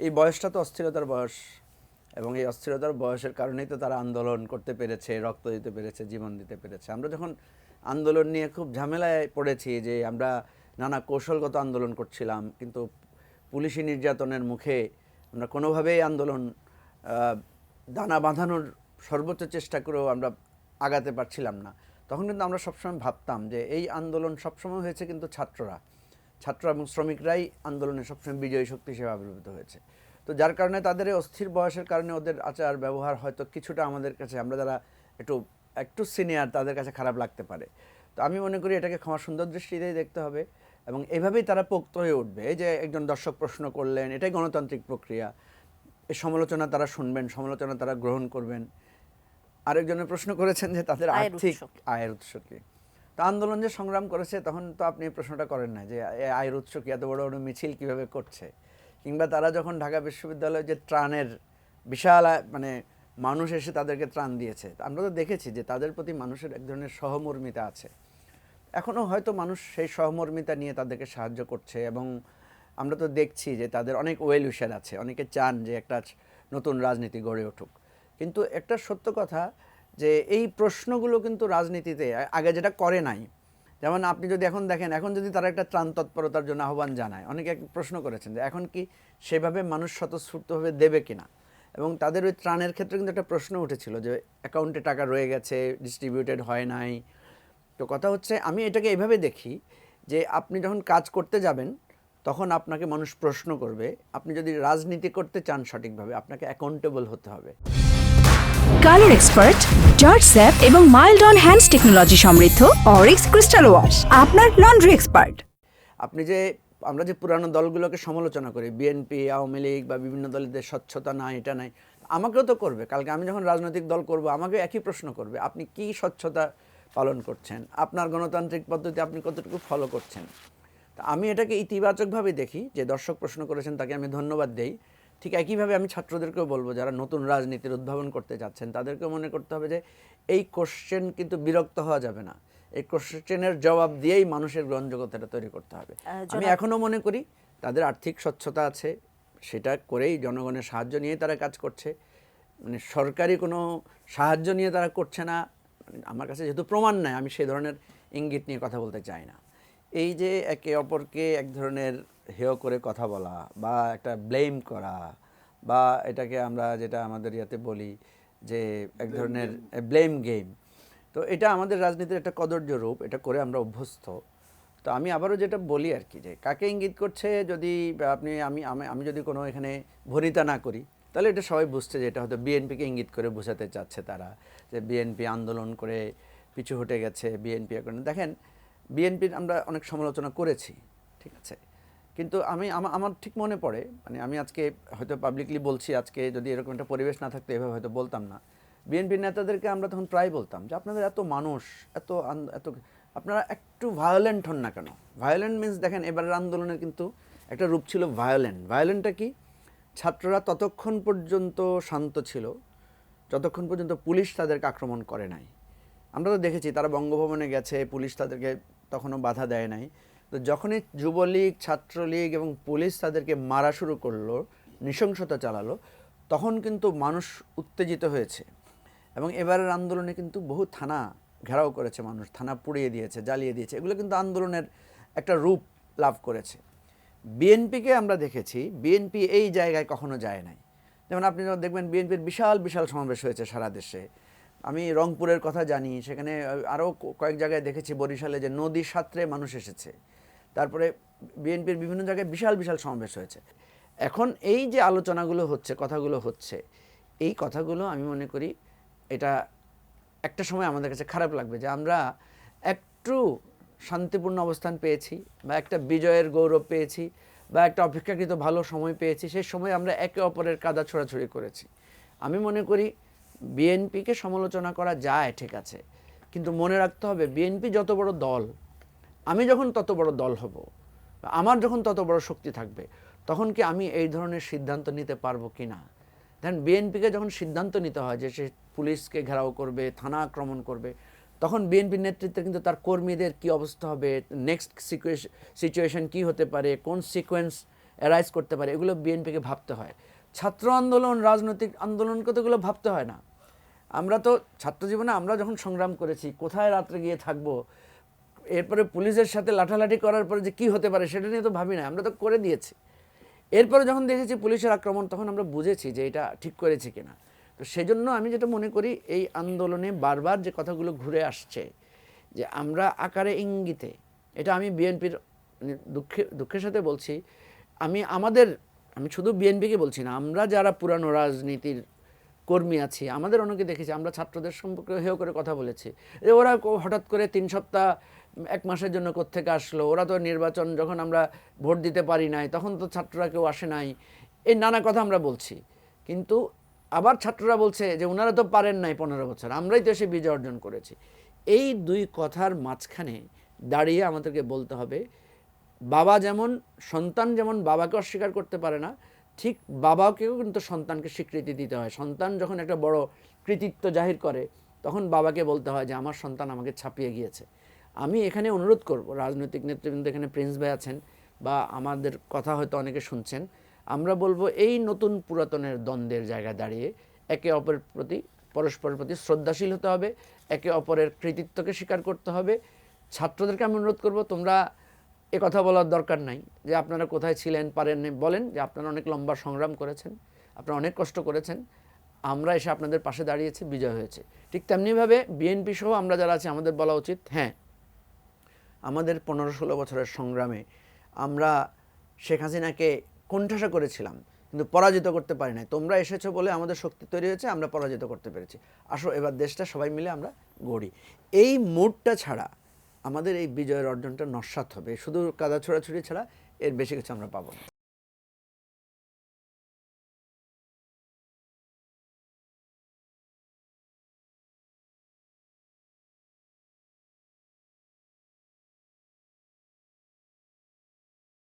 এই বয়সটা তো অস্থিরতার বয়স, এবং এই অস্থিরতার বয়সের কারণেই তো তারা আন্দোলন করতে পেরেছে, রক্ত দিতে পেরেছে, জীবন দিতে পেরেছে। আমরা যখন আন্দোলন নিয়ে খুব ঝামেলায় পড়েছি, যে আমরা নানা কৌশলগত আন্দোলন করছিলাম, কিন্তু পুলিশি নির্যাতনের মুখে আমরা কোনোভাবেই আন্দোলন দানা বাঁধানোর সর্বোচ্চ চেষ্টা করেও আমরা আগাতে পারছিলাম না, তখন কিন্তু আমরা সবসময় ভাবতাম যে এই আন্দোলন সবসময় হয়েছে কিন্তু ছাত্র এবং শ্রমিকরাই আন্দোলনে সবসময় বিজয়ী শক্তি হিসেবে আবির্ভূত হয়েছে। তো যার কারণে তাদের এই অস্থির বয়সের কারণে ওদের আচার ব্যবহার হয়তো কিছুটা আমাদের কাছে, আমরা যারা একটু একটু সিনিয়র, তাদের কাছে খারাপ লাগতে পারে। তো আমি মনে করি এটাকে ক্ষমা সুন্দর দৃষ্টিতেই দেখতে হবে, এবং এভাবেই তারা পোক্ত হয়ে উঠবে। এই যে একজন দর্শক প্রশ্ন করলেন, এটাই গণতান্ত্রিক প্রক্রিয়া। এই সমালোচনা তারা শুনবেন, সমালোচনা তারা গ্রহণ করবেন। আরেকজনের প্রশ্ন করেছেন যে তাদের আর্থিক আয়ের উৎস কি। তো আন্দোলন যে সংগ্রাম করেছে, তখন তো আপনি এই প্রশ্নটা করেন না যে আয়ের উৎস কি, এত বড় বড় মিছিল কিভাবে করছে, কিংবা তারা যখন ঢাকা বিশ্ববিদ্যালয়ে যে ত্রাণের বিশাল মানে মানুষ এসে তাদেরকে ত্রাণ দিয়েছে, আমরা তো দেখেছি যে তাদের প্রতি মানুষের এক ধরনের সহমর্মিতা আছে। এখনও হয়তো মানুষ সেই সহমর্মিতা নিয়ে তাদেরকে সাহায্য করছে, এবং আমরা তো দেখছি যে তাদের অনেক ওয়েল উইশার আছে, অনেকে চান যে একটা নতুন রাজনীতি গড়ে উঠুক। কিন্তু একটা সত্য কথা, যে এই প্রশ্নগুলো কিন্তু রাজনীতিতে আগে যেটা করে নাই, যেমন আপনি যদি এখন দেখেন, এখন যদি তারা একটা ত্রাণ তৎপরতার জন্য আহ্বান জানায়, অনেকে প্রশ্ন করেছেন যে এখন কি সেভাবে মানুষ স্বতঃস্ফূর্তভাবে দেবে কিনা। এবং তাদের ওই ত্রাণের ক্ষেত্রে কিন্তু একটা প্রশ্ন উঠেছিল যে অ্যাকাউন্টে টাকা রয়ে গেছে, ডিস্ট্রিবিউটেড হয় নাই। তো কথা হচ্ছে, আমি এটাকে এভাবে দেখি যে আপনি যখন কাজ করতে যাবেন, তখন আপনাকে মানুষ প্রশ্ন করবে। আপনি যদি রাজনীতি করতে চান সঠিকভাবে, আপনাকে অ্যাকাউন্টেবল হতে হবে। কালার এক্সপার্ট, জর্জ স্যাপ এবং মাইল্ড অন হ্যান্ডস টেকনোলজি সমৃদ্ধ অরিক্স ক্রিস্টাল ওয়াশ আপনার লন্ড্রি এক্সপার্ট। আমরা যে পুরানো দলগুলোকে সমালোচনা করি, বিএনপি, আওয়ামী লীগ বা বিভিন্ন দলের স্বচ্ছতা নাই, এটা নাই, আমাকেও তো করবে। কালকে আমি যখন রাজনৈতিক দল করব, আমাকে একই প্রশ্ন করবে, আপনি কি স্বচ্ছতা পালন করছেন, আপনার গণতান্ত্রিক পদ্ধতি আপনি কতটুকু ফলো করছেন। তা আমি এটাকে ইতিবাচকভাবে দেখি। যে দর্শক প্রশ্ন করেছেন তাকে আমি ধন্যবাদ দেই। ঠিক একইভাবে আমি ছাত্রদেরকেও বলবো, যারা নতুন রাজনীতির উদ্ভাবন করতে যাচ্ছেন, তাদেরকেও মনে করতে হবে যে এই কোশ্চেন কিন্তু বিরক্ত হওয়া যাবে না, এই কোশ্চেনের জবাব দিয়েই মানুষের গ্রহণযোগ্যতাটা তৈরি করতে হবে। আমি এখনও মনে করি তাদের আর্থিক স্বচ্ছতা আছে, সেটা করেই জনগণের সাহায্য নিয়ে তারা কাজ করছে, মানে সরকারি কোনো সাহায্য নিয়ে তারা করছে না। আমার কাছে যেহেতু প্রমাণ নাই, আমি সেই ধরনের ইঙ্গিত নিয়ে কথা বলতে চাই না। এই যে একে অপরকে এক ধরনের হেয় করে কথা বলা, বা একটা ব্লেম করা, বা এটাকে আমরা যেটা আমাদের ইয়াতে বলি যে এক ধরনের ব্লেম গেম, তো এটা আমাদের রাজনীতির একটা কদর্য রূপ, এটা করে আমরা অভ্যস্ত। তো আমি আবারও যেটা বলি আর কি, যে কাকে ইঙ্গিত করছে, যদি আপনি আমি আমি আমি যদি কোনো এখানে ভনিতা না করি, তাহলে এটা সবাই বুঝছে যে এটা হয়তো বিএনপিকে ইঙ্গিত করে বোঝাতে চাচ্ছে তারা, যে বিএনপি আন্দোলন করে পিছু হটে গেছে, বিএনপি এখন দেখেন, বিএনপির আমরা অনেক সমালোচনা করেছি, ঠিক আছে, কিন্তু আমার ঠিক মনে পড়ে, মানে আমি আজকে হয়তো পাবলিকলি বলছি, আজকে যদি এরকম একটা পরিবেশ না থাকতো এভাবে হয়তো বলতাম না। বিএনপির নেতাদেরকে আমরা তখন প্রায় বলতাম যে আপনাদের এত মানুষ, এত এত আপনারা একটু ভায়োলেন্ট হন না কেন। ভায়োলেন্ট মিন্স, দেখেন এবারের আন্দোলনের কিন্তু একটা রূপ ছিল ভায়োলেন্ট। ভায়োলেন্টটা কি? ছাত্ররা ততক্ষণ পর্যন্ত শান্ত ছিল যতক্ষণ পর্যন্ত পুলিশ তাদেরকে আক্রমণ করে নাই। আমরা তো দেখেছি তারা বঙ্গভবনে গেছে, পুলিশ তাদেরকে তখনও বাধা দেয় নাই। তো যখনই যুবলীগ, ছাত্রলীগ এবং পুলিশ তাদেরকে মারা শুরু করলো, নৃশংসতা চালালো, তখন কিন্তু মানুষ উত্তেজিত হয়েছে। এবং এবারের আন্দোলনে কিন্তু বহু থানা ঘেরাও করেছে মানুষ, থানা পুড়িয়ে দিয়েছে, জ্বালিয়ে দিয়েছে, এগুলো কিন্তু আন্দোলনের একটা রূপ লাভ করেছে। বিএনপিকে আমরা দেখেছি, বিএনপি এই জায়গায় কখনো যায় নাই। যেমন আপনি যখন দেখবেন বিএনপির বিশাল বিশাল সমাবেশ হয়েছে সারা দেশে, আমি রংপুরের কথা জানি, সেখানে আরও কয়েক জায়গায় দেখেছি, বরিশালে যে নদী সাঁতরে মানুষ এসেছে। তারপরে বিএনপির বিভিন্ন জায়গায় বিশাল বিশাল সমাবেশ হয়েছে। এখন এই যে আলোচনাগুলো হচ্ছে, কথাগুলো হচ্ছে, এই কথাগুলো আমি মনে করি এটা একটা সময় আমাদের কাছে খারাপ লাগবে, যে আমরা একটু শান্তিপূর্ণ অবস্থান পেয়েছি, বা একটা বিজয়ের গৌরব পেয়েছি, বা একটা অপেক্ষাকৃত ভালো সময় পেয়েছি, সেই সময় আমরা একে অপরের কাদা ছোড়াছুড়ি করেছি। আমি মনে করি বিএনপিকে সমালোচনা করা যায়, ঠিক আছে, কিন্তু মনে রাখতে হবে বিএনপি যত বড় দল, আমি যখন তত বড় দল হব, আমার যখন তত বড় শক্তি থাকবে, তখন কি আমি এই ধরনের সিদ্ধান্ত নিতে পারবো কি না। দেন বিএনপিকে যখন সিদ্ধান্ত নিতে হয় যে সে পুলিশকে ঘেরাও করবে, থানা আক্রমণ করবে, তখন বিএনপির নেতৃত্বে কিন্তু তার কর্মীদের কি অবস্থা হবে, নেক্সট সিচুয়েশন কি হতে পারে, কোন সিকোয়েন্স অ্যারাইজ করতে পারে, এগুলো বিএনপিকে ভাবতে হয়। ছাত্র আন্দোলন, রাজনৈতিক আন্দোলনকে তো এগুলো ভাবতে হয় না। আমরা তো ছাত্র জীবনে আমরা যখন সংগ্রাম করেছি, কোথায় রাত্রে গিয়ে থাকবো, এরপরে পুলিশের সাথে লাঠালাঠি করার পরে যে কী হতে পারে সেটা নিয়ে তো ভাবি না, আমরা তো করে দিয়েছি। এরপরে যখন দেখেছি পুলিশের আক্রমণ, তখন আমরা বুঝেছি যে এটা ঠিক করেছি কিনা। তো সেজন্য আমি যেটা মনে করি, এই আন্দোলনে বারবার যে কথাগুলো ঘুরে আসছে, যে আমরা আকারে ইঙ্গিতে, এটা আমি বিএনপির দুঃখের সাথে বলছি, আমি শুধু বিএনপিকে বলছি না, আমরা যারা পুরানো রাজনীতির কর্মী আছি, আমাদের অনেকে দেখেছি আমরা ছাত্রদের সম্পর্কে হেয় করে কথা বলেছি, যে ওরা হঠাৎ করে 3 সপ্তাহ 1 মাসের জন্য কোত্থেকে আসলো, ওরা তো নির্বাচন যখন আমরা ভোট দিতে পারি নাই তখন তো ছাত্ররা কেউ আসে নাই, এই নানা কথা আমরা বলছি। কিন্তু আবার ছাত্ররা বলছে যে ওনারা তো পারেন নাই 15 বছর, আমরাই তো এসে বিজয় অর্জন করেছি। এই দুই কথার মাঝখানে দাঁড়িয়ে আমাদেরকে বলতে হবে, বাবা যেমন, সন্তান যেমন বাবাকে অস্বীকার করতে পারে না, ঠিক বাবাকেও কিন্তু সন্তানকে স্বীকৃতি দিতে হয়। সন্তান যখন একটা বড় কৃতিত্ব জাহির করে, তখন বাবাকে বলতে হয় যে আমার সন্তান আমাকে ছাপিয়ে গিয়েছে। আমি এখানে অনুরোধ করব, রাজনৈতিক নেতৃবৃন্দ, এখানে প্রিন্স ভাই আছেন বা আমাদের কথা হয়তো অনেকে শুনছেন, আমরা বলবো এই নতুন পুরাতনের দ্বন্দ্বের জায়গায় দাঁড়িয়ে একে অপরের প্রতি, পরস্পরের প্রতি শ্রদ্ধাশীল হতে হবে, একে অপরের কৃতিত্বকে স্বীকার করতে হবে। ছাত্রদেরকে আমি অনুরোধ করব, তোমরা এ কথা বলার দরকার নাই যে আপনারা কোথায় ছিলেন, পারেন, বলেন যে আপনারা অনেক লম্বা সংগ্রাম করেছেন, আপনারা অনেক কষ্ট করেছেন, আমরা এসে আপনাদের পাশে দাঁড়িয়েছি, বিজয় হয়েছে। ঠিক তেমনিভাবে বিএনপি সহ আমরা যারা আছি, আমাদের বলা উচিত, হ্যাঁ, আমাদের 15-16 বছরের সংগ্রামে আমরা শেখ হাসিনাকে কোণঠাসা করেছিলাম, কিন্তু পরাজিত করতে পারি নাই। তোমরা এসেছো বলে আমাদের শক্তি তৈরি হয়েছে, আমরা পরাজিত করতে পেরেছি। আসো এবার দেশটা সবাই মিলে আমরা গড়ি। এই মুডটা ছাড়া আমাদের এই বিজয়ের অর্জনটা নস্যাৎ হবে। শুধু কাদা ছোড়াছুড়ি ছাড়া এর বেশি কিছু আমরা পাবো না।